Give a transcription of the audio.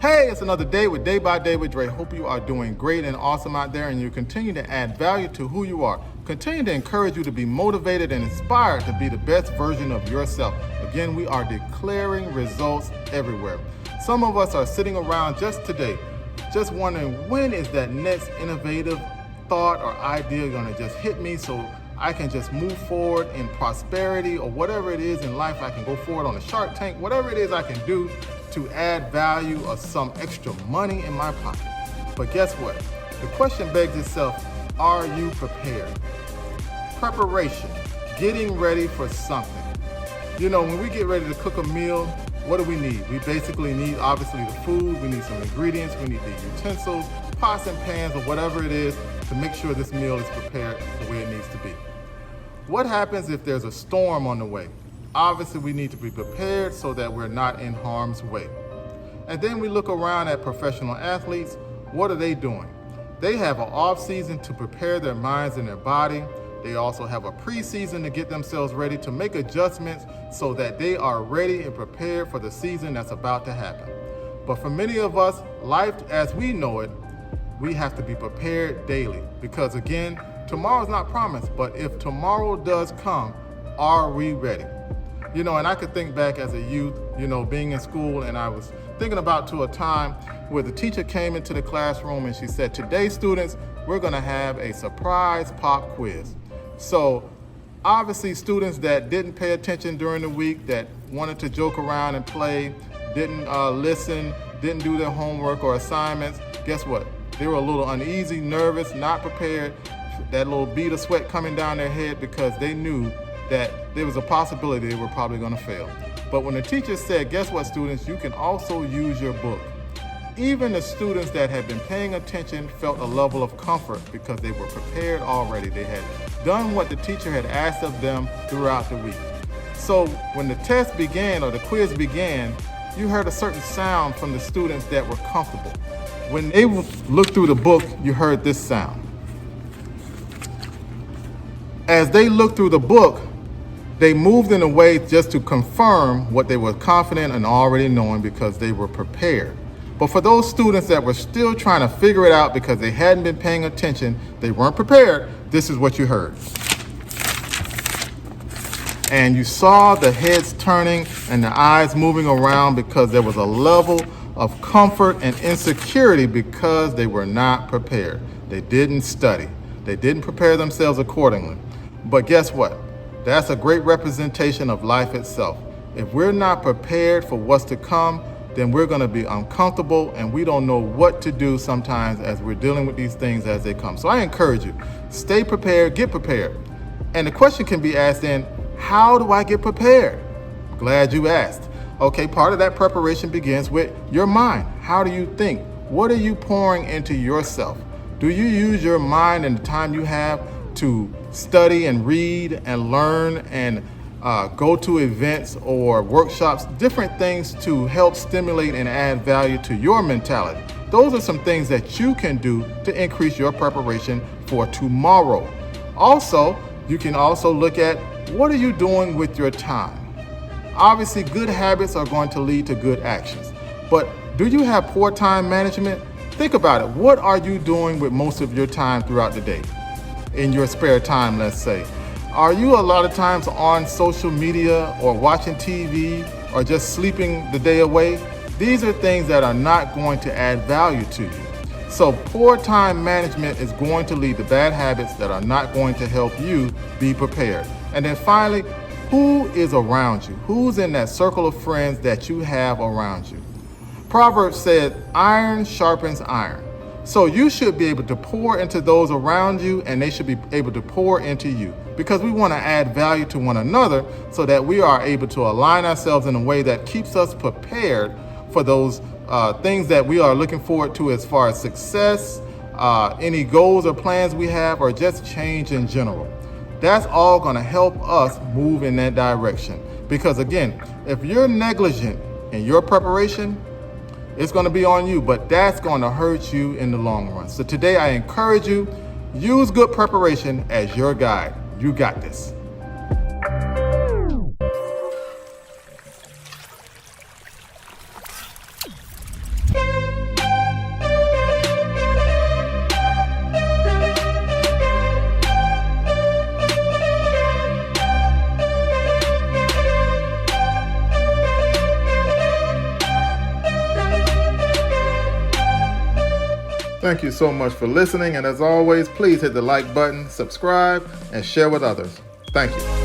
Hey, it's another day with Daybydaywithdre. Hope you are doing great and awesome out there and you continue to add value to who you are. Continue to encourage you to be motivated and inspired to be the best version of yourself. Again, we are declaring results everywhere. Some of us are sitting around just today, just wondering when is that next innovative thought or idea going to just hit me so I can just move forward in prosperity or whatever it is in life. I can go forward on a Shark Tank, whatever it is I can do to add value or some extra money in my pocket. But guess what? The question begs itself, are you prepared? Preparation, getting ready for something. You know, when we get ready to cook a meal, what do we need? We basically need, obviously, the food, we need some ingredients, we need the utensils, pots and pans, or whatever it is to make sure this meal is prepared the way it needs to be. What happens if there's a storm on the way? Obviously, we need to be prepared so that we're not in harm's way. And then we look around at professional athletes. What are they doing? They have an off season to prepare their minds and their body. They also have a preseason to get themselves ready to make adjustments so that they are ready and prepared for the season that's about to happen. But for many of us, life as we know it, we have to be prepared daily because again, tomorrow's not promised, but if tomorrow does come, are we ready? You know, and I could think back as a youth, you know, being in school, and I was thinking about to a time where the teacher came into the classroom and she said, today, students, we're gonna have a surprise pop quiz. So obviously students that didn't pay attention during the week, that wanted to joke around and play, didn't listen, didn't do their homework or assignments, guess what? They were a little uneasy, nervous, not prepared, that little bead of sweat coming down their head because they knew that there was a possibility they were probably going to fail. But when the teacher said, guess what, students, you can also use your book. Even the students that had been paying attention felt a level of comfort because they were prepared already. They had done what the teacher had asked of them throughout the week. So when the test began or the quiz began, you heard a certain sound from the students that were comfortable. When they looked through the book, you heard this sound. As they looked through the book, they moved in a way just to confirm what they were confident and already knowing because they were prepared. But for those students that were still trying to figure it out because they hadn't been paying attention, they weren't prepared, this is what you heard. And you saw the heads turning and the eyes moving around because there was a level of comfort and insecurity because they were not prepared. They didn't study. They didn't prepare themselves accordingly. But guess what? That's a great representation of life itself. If we're not prepared for what's to come, then we're going to be uncomfortable and we don't know what to do sometimes as we're dealing with these things as they come. So I encourage you, stay prepared, get prepared. And the question can be asked then, how do I get prepared? I'm glad you asked. Okay, part of that preparation begins with your mind. How do you think? What are you pouring into yourself? Do you use your mind and the time you have to study and read and learn and go to events or workshops, different things to help stimulate and add value to your mentality? Those are some things that you can do to increase your preparation for tomorrow. Also, you can also look at what are you doing with your time? Obviously, good habits are going to lead to good actions. But do you have poor time management? Think about it. What are you doing with most of your time throughout the day? In your spare time, let's say. Are you a lot of times on social media or watching TV or just sleeping the day away? These are things that are not going to add value to you. So poor time management is going to lead to bad habits that are not going to help you be prepared. And then finally, who is around you? Who's in that circle of friends that you have around you? Proverbs said, iron sharpens iron. So you should be able to pour into those around you and they should be able to pour into you because we want to add value to one another so that we are able to align ourselves in a way that keeps us prepared for those things that we are looking forward to as far as success, any goals or plans we have, or just change in general. That's all going to help us move in that direction. Because again, if you're negligent in your preparation, it's going to be on you, but that's going to hurt you in the long run. So today I encourage you, use good preparation as your guide. You got this. Thank you so much for listening, and as always, please hit the like button, subscribe, and share with others. Thank you.